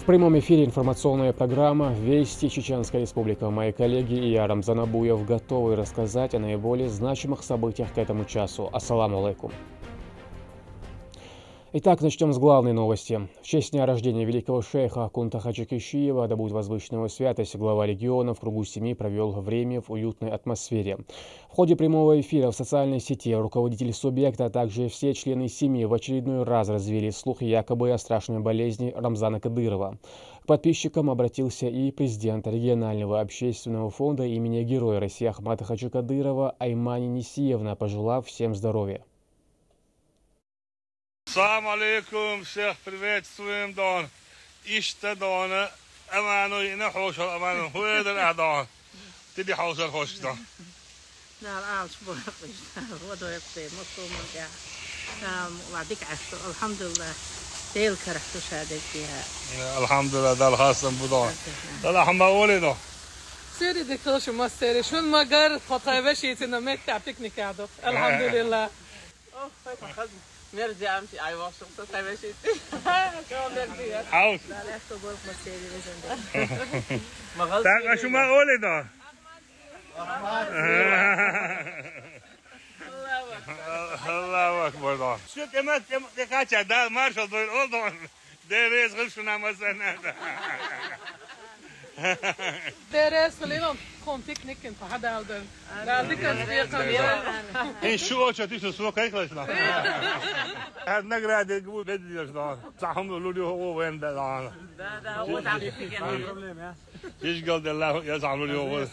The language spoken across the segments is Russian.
прямом эфире информационная программа «Вести Чеченская Республика». Мои коллеги и я, Рамзан Абуев, готовы рассказать о наиболее значимых событиях к этому часу. Ассаламу алейкум. Итак, начнем с главной новости. В честь дня рождения великого шейха Кунтаха Чекишиева, да будет возвышена его святость, глава региона в кругу семьи провел время в уютной атмосфере. В ходе прямого эфира в социальной сети руководители субъекта, а также все члены семьи в очередной раз развели слухи якобы о страшной болезни Рамзана Кадырова. К подписчикам обратился и президент регионального общественного фонда имени Героя России Ахмата Хаджи Кадырова Аймани Несиевна, пожелав всем здоровья. Assalamu alaikum, всех приветствуем, Дон. Ишта Дона, аману и на хошал, аману, хуэдер адон. Тиди хошал хошта. نعم أصبر وضع يبطي مصوم الجاه نعم وعديك عشت الحمد لله تيل كرحت شهادك فيها الحمد لله ده الخاصم بدون ده لحما ولده سيري دكتور شو ما سيري شو ما قرر خطايا شيء ما تعبتني كعدو الحمد لله أوه فايت خدمة نرجع أمشي أي واصل خطايا شيء كم نرجع عاوز لا لا أكتب ما سيري لازم ما غلط شو ما ولده الله أكبر دون شو كمان تكاتش ده مارشال دول أولدون ده رئيس غلشنا مثلا درس خلينا كون بيكنيك انت حدا هذا لا ديك إن شو أشتي تسوق هيك ليش لا هاد نقرأ ده قبول بدي ليش لا صحهم لولي هو وين ده ده هو تعرف إيش قال الله يزعلوا لي هو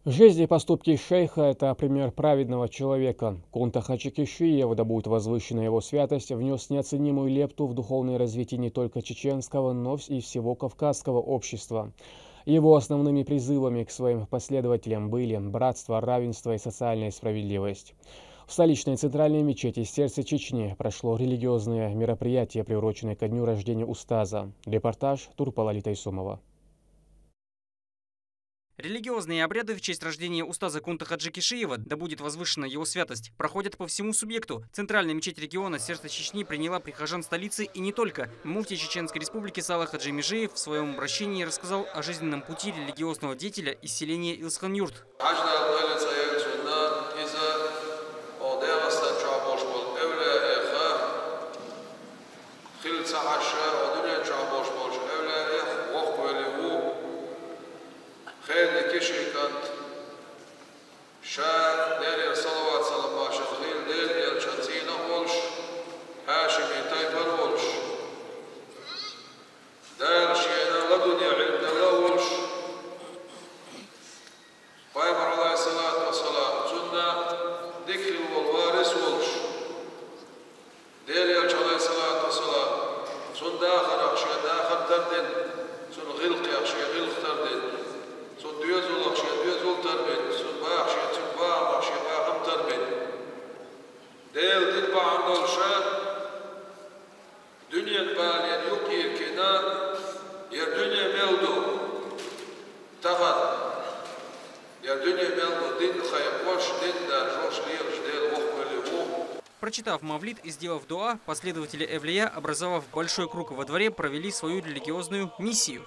Жизнь и поступки шейха – это пример праведного человека. Кунтаха Чекишиев, да будет возвышена его святость, внес неоценимую лепту в духовное развитие не только чеченского, но и всего кавказского общества. Его основными призывами к своим последователям были братство, равенство и социальная справедливость. В столичной центральной мечети сердца Чечни прошло религиозное мероприятие, приуроченное ко дню рождения устаза. Репортаж Турпала Тайсумова. Религиозные обряды в честь рождения устаза Кунтаха Чекишиева, да будет возвышена его святость, проходят по всему субъекту. Центральная мечеть региона сердца Чечни приняла прихожан столицы и не только. Муфти Чеченской республики Салах Хаджи Межиев в своем обращении рассказал о жизненном пути религиозного деятеля из селения Илсхан-Юрт. Прочитав мавлид и сделав дуа, последователи Эвлия, образовав большой круг во дворе, провели свою религиозную миссию.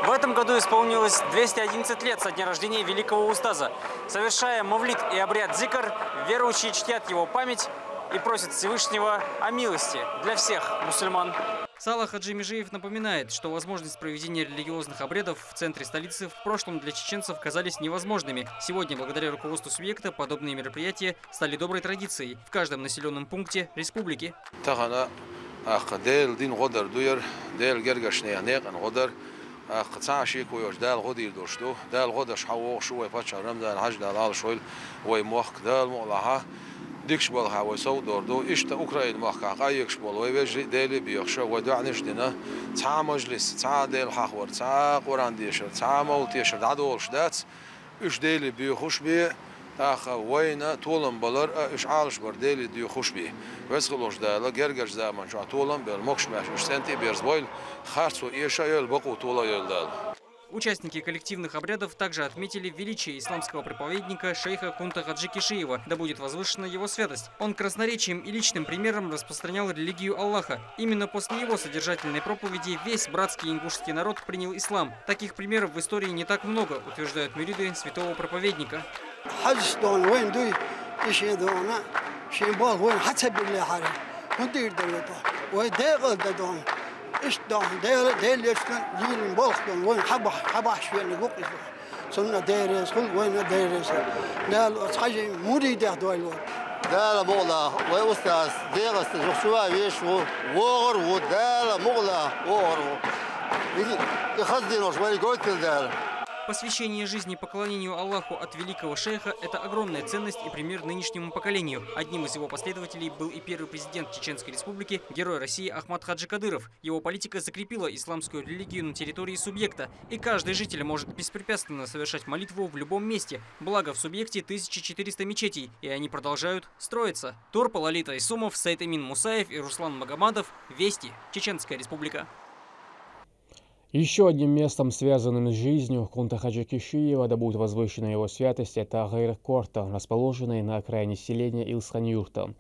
В этом году исполнилось 211 лет со дня рождения великого устаза. Совершая мавлид и обряд зикр, верующие чтят его память и просят Всевышнего о милости для всех мусульман. Салах Хаджи Межиев напоминает, что возможность проведения религиозных обрядов в центре столицы в прошлом для чеченцев казались невозможными. Сегодня, благодаря руководству субъекта, подобные мероприятия стали доброй традицией в каждом населенном пункте республики. ديكش بالها ويسود دوردو إشتا أوكرين مخا قايكش بال ويجي ديلي بيخشى ودعنش دنا تاع مجلس تاع ديل حخور تاع قران ديشر تاع مولتيشر دعدولش دات إش ديلي بيخش بيه تاخ وين طولن بلر إش عالش بر ديلي ديخش بيه ويسخلوش دالا جرجش زمان شو طولن بالمكش ماش إش سنتي بيرز بويل خارسو إيشا يل بقو طولا يل دال Участники коллективных обрядов также отметили величие исламского проповедника шейха Кунта Хаджи Кишиева, да будет возвышена его святость. Он красноречием и личным примером распространял религию Аллаха. Именно после его содержательной проповеди весь братский ингушский народ принял ислам. Таких примеров в истории не так много, утверждают мюриды святого проповедника. دال مغلا وأستاذ ديغست جوشوا ويشوا وغر ودال مغلا وغر يخزنوا شوي قلت الدال. Посвящение жизни поклонению Аллаху от великого шейха – это огромная ценность и пример нынешнему поколению. Одним из его последователей был и первый президент Чеченской Республики, герой России Ахмад Хаджи Кадыров. Его политика закрепила исламскую религию на территории субъекта, и каждый житель может беспрепятственно совершать молитву в любом месте. Благо, в субъекте 1400 мечетей, и они продолжают строиться. Турпа Лолита Исумов, Сайт Эмин Мусаев и Руслан Магомадов. Вести. Чеченская Республика. Еще одним местом, связанным с жизнью Кунта Хаджи Кишиева, да будет возвышена его святость, это Гайр-Корта, расположенное на окраине селения Илсхан-Юрта.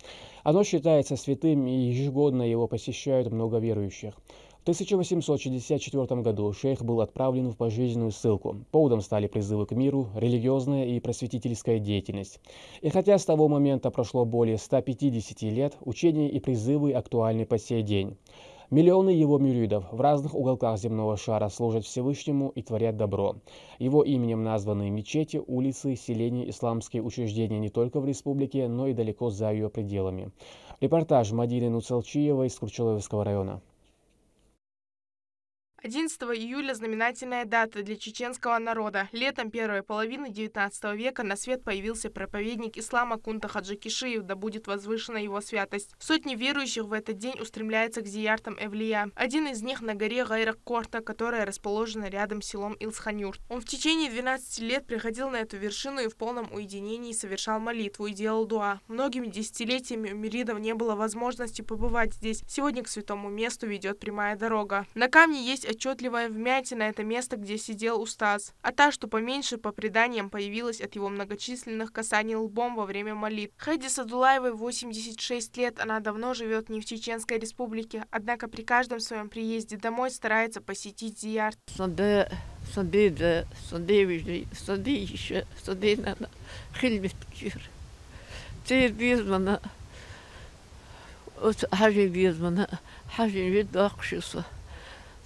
Оно считается святым, и ежегодно его посещают много верующих. В 1864 году шейх был отправлен в пожизненную ссылку. Поводом стали призывы к миру, религиозная и просветительская деятельность. И хотя с того момента прошло более 150 лет, учения и призывы актуальны по сей день. Миллионы его мюридов в разных уголках земного шара служат Всевышнему и творят добро. Его именем названы мечети, улицы, селения, исламские учреждения не только в республике, но и далеко за ее пределами. Репортаж Мадины Нуцелчиевой из Курчуловского района. 11 июля – знаменательная дата для чеченского народа. Летом первой половины 19 века на свет появился проповедник ислама Кунта Хаджи Кишиев, да будет возвышена его святость. Сотни верующих в этот день устремляются к зияртам Эвлия. Один из них на горе Гайр-Корта, которая расположена рядом с селом Илсхан-Юрт. Он в течение 12 лет приходил на эту вершину и в полном уединении совершал молитву и делал дуа. Многими десятилетиями у мюридов не было возможности побывать здесь. Сегодня к святому месту ведет прямая дорога. На камне есть отчетливая вмятина — это место, где сидел устаз, а та, что поменьше, по преданиям, появилась от его многочисленных касаний лбом во время молитв. Хайди Садулаевой 86 лет, она давно живет не в Чеченской Республике, однако при каждом своем приезде домой старается посетить зиярт.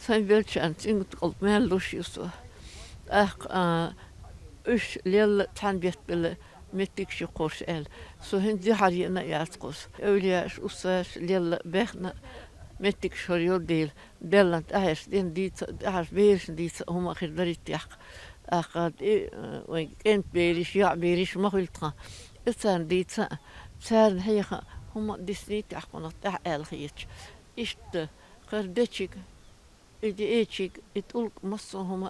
Sen belçantin qalmayan luşusu. Üç lel tanbiyet bile mettik şu qoş el. Sohun dihariyana yatqos. Övliyaş usas lel behna mettik şoriyol değil. Dellant ahs den dit ahs beeriş dit huma khirdarit yak. Aqad ent beeriş ya beeriş mahulta. Etsan dit san hayha huma disnit yaqonat el khiyç. İşte qardeçik إيشيك يتقول مصهم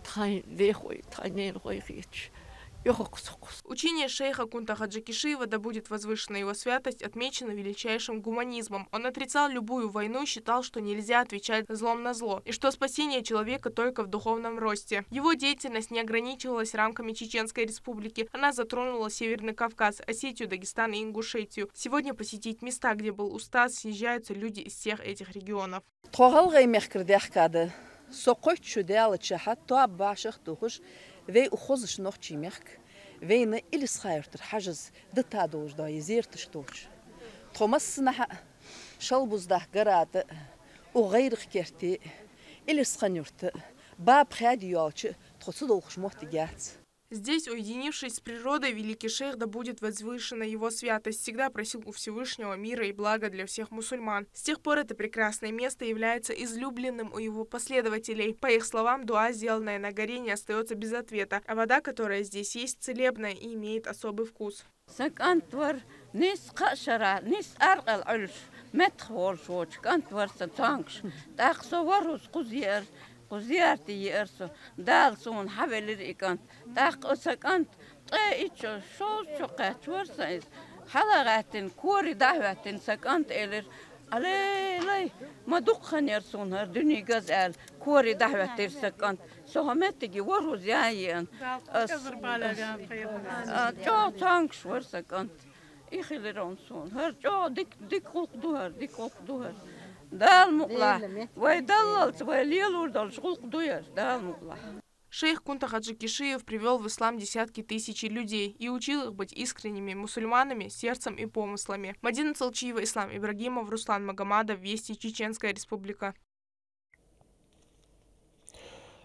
تخاين ليخوي تخاينين خويخيتش يخوكسوكس. Учение шейха Кунта Хаджи Кишиева, да будет возвышена его святость, отмечено величайшим гуманизмом. Он отрицал любую войну и считал, что нельзя отвечать злом на зло, и что спасение человека только в духовном росте. Его деятельность не ограничивалась рамками Чеченской Республики. Она затронула Северный Кавказ, Осетию, Дагестан и Ингушетию. Сегодня посетить места, где был устаз, съезжаются люди из всех этих регионов. وين اللي صايرت الحجز دتادوج دا يزيرتش توش تومس نح شلبوز ده قرات وغير خكرتي اللي سخنيرت باب خاديوش تخصدوخش محتاجات. Здесь, уединившись с природой, великий шейх, да будет возвышена его святость, всегда просил у Всевышнего мира и блага для всех мусульман. С тех пор это прекрасное место является излюбленным у его последователей. По их словам, дуа, сделанная на горе, не остается без ответа, а вода, которая здесь есть, целебная и имеет особый вкус. وزيارتي يرسو دالسون حبل ريكان تاق أسكانت طيئتشو شو شقات ورسايز حلقات كوري دعوات سكانت إلر علي ما دخن يرسون هر دني جزال كوري دعوة ترسكان سهمت تجي ورو زاين جو تانكش ورسكان يخلي رونسون هر جو ديك قدوهر دال مقلا ويدللت ويليلور دال شغل قدوهر دال مقلا. Шейх Кунта Хаджи Кишиев привел в ислам десятки тысяч людей и учил их быть искренними мусульманами сердцем и помыслами. Мадина Цалчиева, Ислам Ибрагимов, Руслан Магомадов, Вести, Чеченская Республика.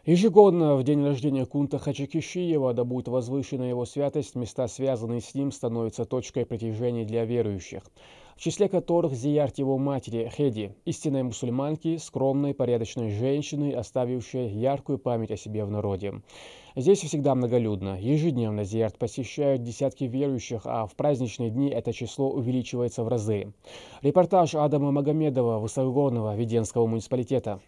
Ежегодно в день рождения Кунта Хаджи Кишиева, да будет возвышена его святость, места, связанные с ним, становятся точкой притяжения для верующих, в числе которых зиярт его матери Хеди, истинной мусульманки, скромной, порядочной женщины, оставившей яркую память о себе в народе. Здесь всегда многолюдно. Ежедневно зиярт посещают десятки верующих, а в праздничные дни это число увеличивается в разы. Репортаж Адама Магомедова, Высокогорного Веденского муниципалитета.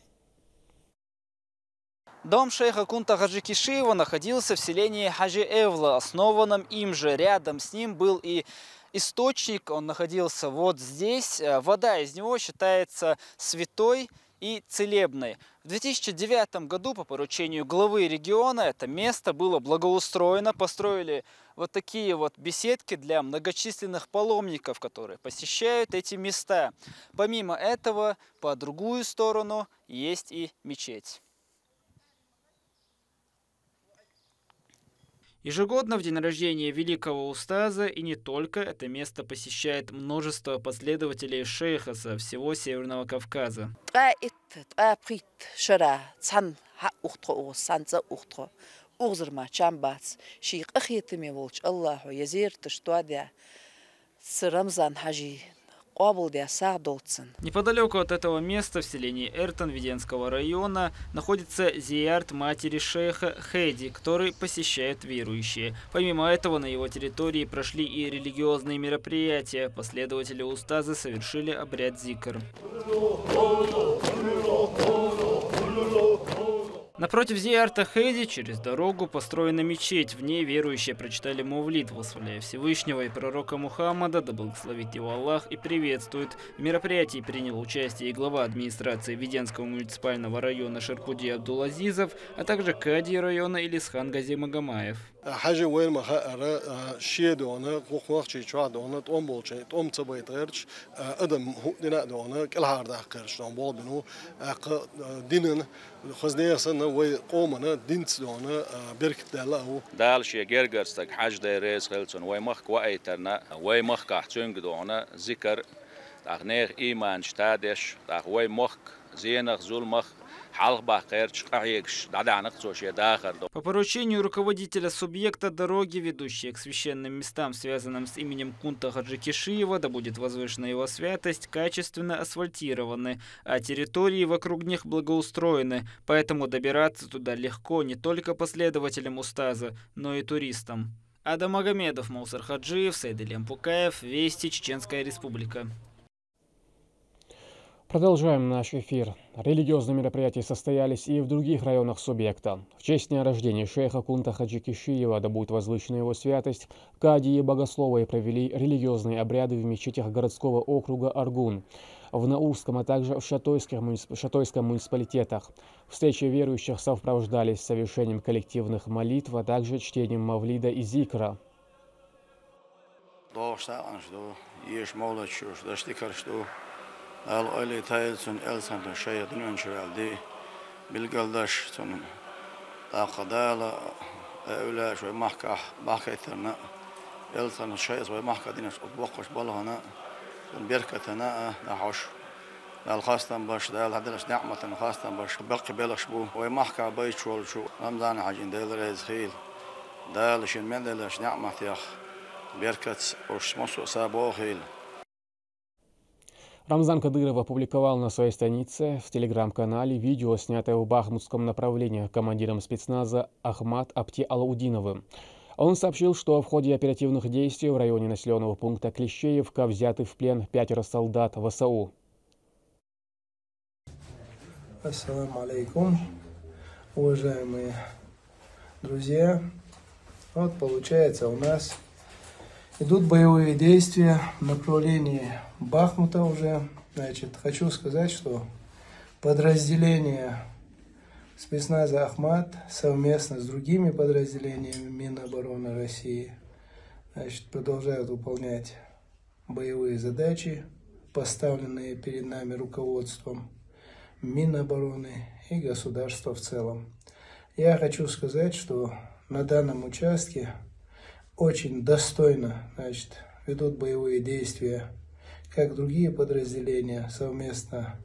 Дом шейха Кунта Хаджи Кишиева находился в селении Хаджи-Эвла, основанном им же. Рядом с ним был и источник, он находился вот здесь. Вода из него считается святой и целебной. В 2009 году по поручению главы региона это место было благоустроено. Построили вот такие вот беседки для многочисленных паломников, которые посещают эти места. Помимо этого, по другую сторону есть и мечеть. Ежегодно в день рождения великого устаза, и не только, это место посещает множество последователей шейха со всего Северного Кавказа. Неподалеку от этого места, в селении Эртан Веденского района, находится зиярт матери шейха Хеди, который посещают верующие. Помимо этого, на его территории прошли и религиозные мероприятия. Последователи устаза совершили обряд зикр. Напротив зиярта Хеди через дорогу построена мечеть. В ней верующие прочитали мавлид, восхваляя Всевышнего и пророка Мухаммада, да благословит его Аллах, и приветствует. В мероприятии принял участие и глава администрации Веденского муниципального района Шарпуди Абдулазизов, а также кади района Илисхан Гази Магомаев. حاجة وين ما خير شيء دونا قوق شيء شو دونا توم بولش توم تبي تغيرش أدم هو دينا دونا كل هذا خيرش توم بول بنو ديننا خزني أصلا وقومنا دينت دونا بركة دلاه دال شيء جرجرستك حاج دايرز خلصن ويمخ وقيتنا ويمخ كحتون دونا ذكر تغنير إيمان شتادش تغ ويمخ زينخ زولمخ. По поручению руководителя субъекта дороги, ведущие к священным местам, связанным с именем Кунта Хаджи Кишиева, да будет возвышена его святость, качественно асфальтированы, а территории вокруг них благоустроены, поэтому добираться туда легко не только последователям устаза, но и туристам. Адам Магомедов, Маусар Хаджиев, Сайдылем Пукаев, Вести, Чеченская Республика. Продолжаем наш эфир. Религиозные мероприятия состоялись и в других районах субъекта. В честь дня рождения шейха Кунта Хаджи Кишиева, да будет возвышена его святость, кади и богословы провели религиозные обряды в мечетях городского округа Аргун, в Наурском, а также в Шатойском муниципалитетах. Встречи верующих сопровождались совершением коллективных молитв, а также чтением мавлида и зикра. الأولي تايلسون إلسان شيء دنيا دي بالقلدش سون قدالة أولا شوي محكة ثنا إلسان شيء شوي محكة دينش أطبقش بالهنا بيركتنا نحوش الخاصة باش دال هذلش نعمة خاصة باش بقي بلش بو ومحكة بيشول شو رمضان حاجين دال رئيس خيل دال شين من دالش نعمة يخ بيركت وش مصو سابو خيل. Рамзан Кадыров опубликовал на своей странице в телеграм-канале видео, снятое в Бахмутском направлении командиром спецназа Ахмад Апти Алаудиновым. Он сообщил, что в ходе оперативных действий в районе населенного пункта Клещеевка взяты в плен 5 солдат ВСУ. Ассаламу алейкум, уважаемые друзья. Вот получается у нас идут боевые действия в направлении Бахмута уже. Значит, хочу сказать, что подразделение спецназа «Ахмат» совместно с другими подразделениями Минобороны России, значит, продолжают выполнять боевые задачи, поставленные перед нами руководством Минобороны и государства в целом. Я хочу сказать, что на данном участке очень достойно, значит, ведут боевые действия, как другие подразделения, совместно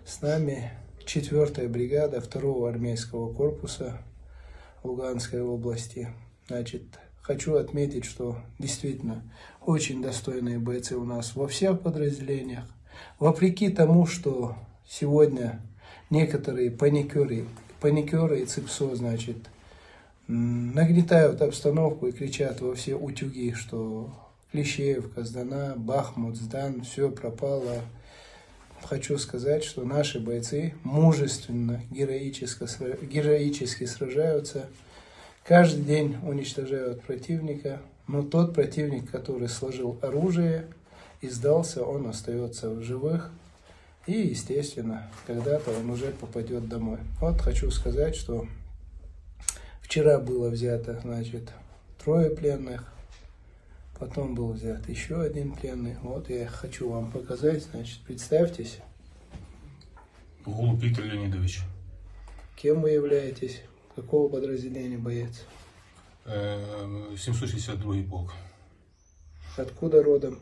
с нами 4-я бригада 2-го армейского корпуса Луганской области. Значит, хочу отметить, что действительно очень достойные бойцы у нас во всех подразделениях. Вопреки тому, что сегодня некоторые паникеры и ЦИПСО, значит, нагнетают обстановку и кричат во все утюги, что Клещеевка сдана, Бахмут сдан, все пропало. Хочу сказать, что наши бойцы мужественно, героически сражаются, каждый день уничтожают противника, но тот противник, который сложил оружие и сдался, он остается в живых, и, естественно, когда-то он уже попадет домой. Вот хочу сказать, что вчера было взято, значит, 3 пленных, потом был взят еще 1 пленный. Вот я хочу вам показать, значит, представьтесь. Голуб Виктор Леонидович. Кем вы являетесь? Какого подразделения боец? 762-й полк. Откуда родом?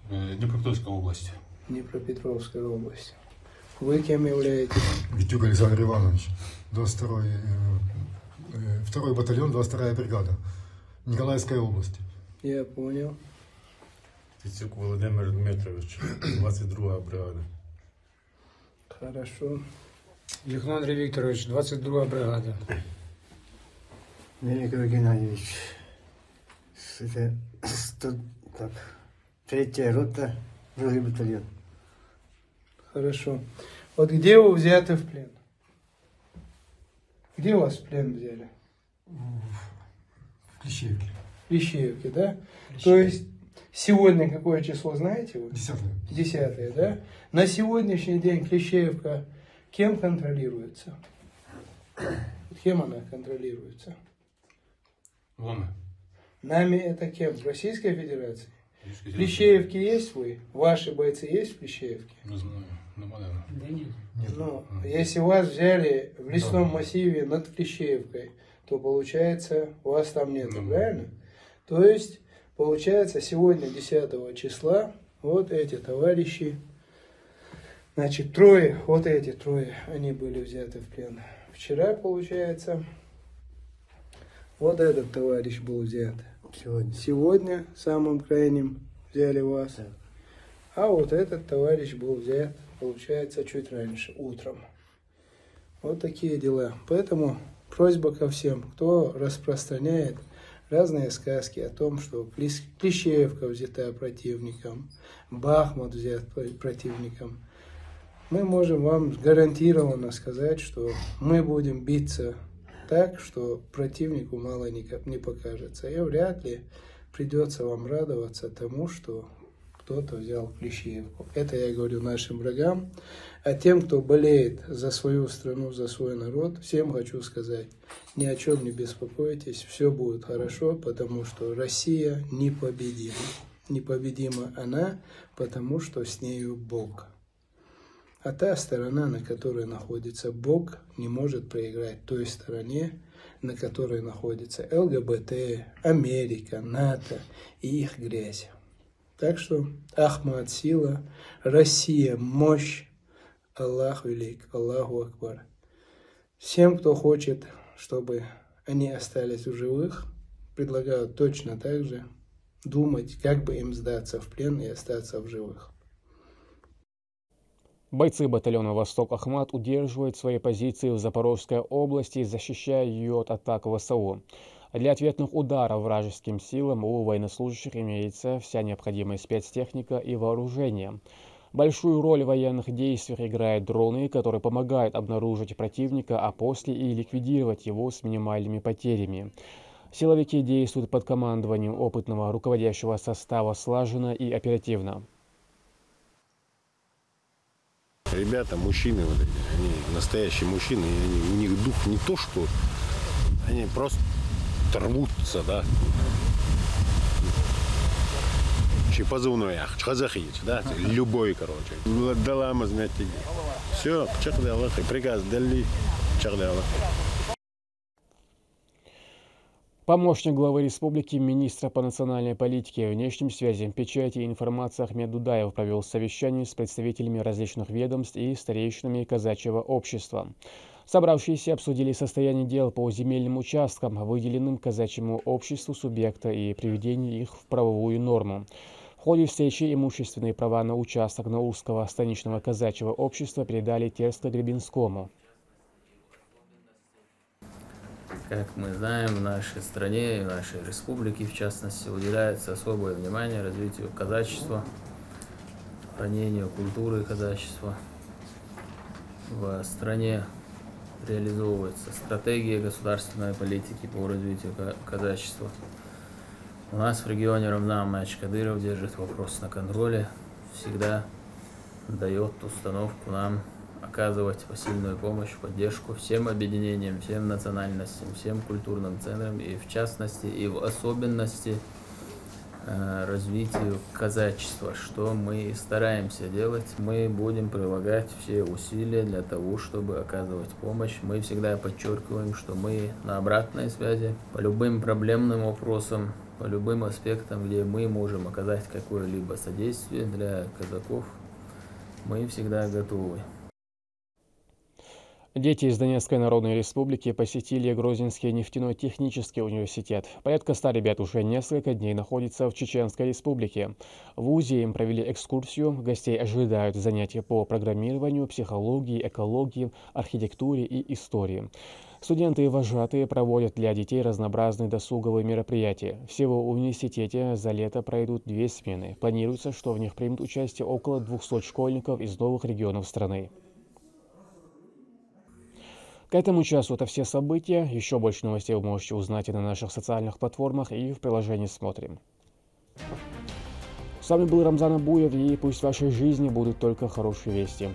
Днепропетровская область. Днепропетровская область. Вы кем являетесь? Витюк Александр Иванович, 2-й батальон, 22-я бригада, Николаевская область. Я понял. Титюк Владимир Дмитрович, 22-я бригада. Хорошо. Юхно Андрей Викторович, 22-я бригада. Мельников Геннадьевич, 3-я рота, 2-й батальон. Хорошо. Вот где вы взяты в плен? Где вас в плен взяли? В Клещеевке. В Клещеевке, да? То есть сегодня какое число, знаете вы? 10-е. 10-е, да? На сегодняшний день Клещеевка кем контролируется? Кем она контролируется? Вами. Нами это кем? В Российской Федерации? В Клещеевке есть вы? Ваши бойцы есть в Клещеевке? Не знаю. Да нет. Ну, если вас взяли в лесном массиве над Клещеевкой, то получается, вас там нет, правильно? То есть, получается, сегодня 10 числа, вот эти товарищи, значит, 3, вот эти 3, они были взяты в плен. Вчера, получается, вот этот товарищ был взят. Сегодня, самым крайним, взяли вас. А вот этот товарищ был взят, получается, чуть раньше, утром. Вот такие дела. Поэтому просьба ко всем, кто распространяет разные сказки о том, что Клещеевка взята противником, Бахмут взят противником. Мы можем вам гарантированно сказать, что мы будем биться так, что противнику мало не покажется. И вряд ли придется вам радоваться тому, что кто-то взял Клещеевку. Это я говорю нашим врагам. А тем, кто болеет за свою страну, за свой народ, всем хочу сказать, ни о чем не беспокойтесь, все будет хорошо, потому что Россия непобедима. Непобедима она, потому что с нею Бог. А та сторона, на которой находится Бог, не может проиграть той стороне, на которой находится ЛГБТ, Америка, НАТО и их грязь. Так что Ахмат сила, Россия мощь, Аллах велик, Аллаху Акбар. Всем, кто хочет, чтобы они остались в живых, предлагаю точно так же думать, как бы им сдаться в плен и остаться в живых. Бойцы батальона «Восток Ахмат» удерживают свои позиции в Запорожской области, защищая ее от атак ВСУ. Для ответных ударов вражеским силам у военнослужащих имеется вся необходимая спецтехника и вооружение. Большую роль в военных действиях играют дроны, которые помогают обнаружить противника, а после и ликвидировать его с минимальными потерями. Силовики действуют под командованием опытного руководящего состава слаженно и оперативно. Ребята, мужчины вот эти, они настоящие мужчины, и у них дух не то, что они просто рвутся, да. Позывной, да, любой, короче. Все, приказ дали, Помощник главы республики, министра по национальной политике, внешним связям, печати и информации Ахмед Дудаев провел совещание с представителями различных ведомств и старейшинами казачьего общества. Собравшиеся обсудили состояние дел по земельным участкам, выделенным казачьему обществу субъекта и приведение их в правовую норму. В ходе встречи имущественные права на участок Наурского станичного казачьего общества передали Терско-Гребенскому. Как мы знаем, в нашей стране и в нашей республике, в частности, уделяется особое внимание развитию казачества, сохранению культуры казачества. В стране реализовывается стратегия государственной политики по развитию казачества. У нас в регионе Рамзан Ильич Кадыров держит вопрос на контроле, всегда дает установку нам оказывать посильную помощь, поддержку всем объединениям, всем национальностям, всем культурным центрам и в частности и в особенности развитию казачества, что мы и стараемся делать. Мы будем прилагать все усилия для того, чтобы оказывать помощь. Мы всегда подчеркиваем, что мы на обратной связи по любым проблемным вопросам, по любым аспектам, где мы можем оказать какое-либо содействие для казаков, мы всегда готовы. Дети из Донецкой Народной Республики посетили Грозненский нефтяной технический университет. Порядка 100 ребят уже несколько дней находятся в Чеченской Республике. В ВУЗе им провели экскурсию. Гостей ожидают занятия по программированию, психологии, экологии, архитектуре и истории. Студенты и вожатые проводят для детей разнообразные досуговые мероприятия. Всего в университете за лето пройдут 2 смены. Планируется, что в них примут участие около 200 школьников из новых регионов страны. К этому часу это все события. Еще больше новостей вы можете узнать и на наших социальных платформах, и в приложении «Смотрим». С вами был Рамзан Абуев, и пусть в вашей жизни будут только хорошие вести.